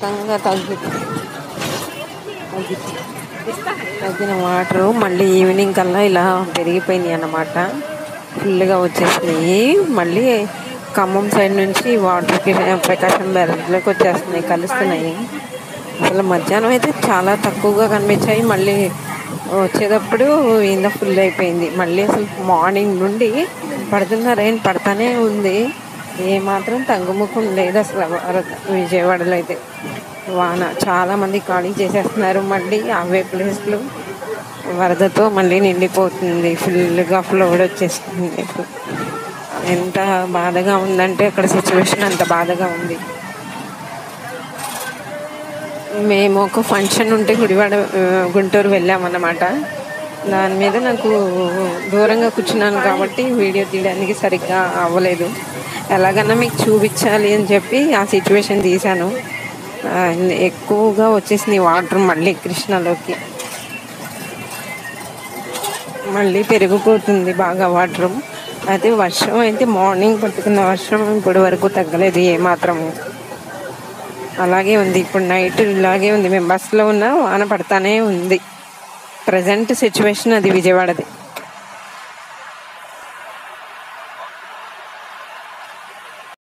మొత్తంగా తగ్గిన వాటరు మళ్ళీ ఈవినింగ్ కల్లా ఇలా పెరిగిపోయినాయి అన్నమాట. ఫుల్గా వచ్చేసినాయి. మళ్ళీ ఖమ్మం సైడ్ నుంచి వాటర్కి ప్రకాశం బ్యారేజ్లోకి వచ్చేస్తున్నాయి, కలుస్తున్నాయి. అసలు మధ్యాహ్నం అయితే చాలా తక్కువగా కనిపించాయి. మళ్ళీ వచ్చేటప్పుడు ఇంత ఫుల్ అయిపోయింది. మళ్ళీ అసలు మార్నింగ్ నుండి పడుతున్న రైన్ పడతానే ఉంది. ఏమాత్రం తగ్గుముఖం లేదు అసలు. విజయవాడలో అయితే వాన చాలా మంది ఖాళీ చేసేస్తున్నారు. మళ్ళీ అవే ప్లేస్లు వరదతో మళ్ళీ నిండిపోతుంది. ఫుల్గా ఫ్లోడ్ వచ్చేస్తుంది. ఇప్పుడు ఎంత బాధగా ఉందంటే అక్కడ సిచ్యువేషన్ అంత బాధగా ఉంది. మేము ఒక ఫంక్షన్ ఉంటే గుంటూరు వెళ్ళామన్నమాట. దాని మీద నాకు దూరంగా కూర్చున్నాను కాబట్టి వీడియో తీయడానికి సరిగ్గా అవ్వలేదు. ఎలాగన్నా మీకు చూపించాలి అని చెప్పి ఆ సిచ్యువేషన్ తీశాను. ఎక్కువగా వచ్చేసినాయి వాటర్ మళ్ళీ కృష్ణలోకి. మళ్ళీ పెరిగిపోతుంది బాగా వాటరు. అయితే వర్షం అయితే మార్నింగ్ పట్టుకున్న వర్షం ఇప్పటి వరకు తగ్గలేదు ఏమాత్రము. అలాగే ఉంది. ఇప్పుడు నైట్ ఇలాగే ఉంది. మేము బస్సులో ఉన్న వాన పడతానే ఉంది. ప్రజెంట్ సిచ్యువేషన్ అది విజయవాడది.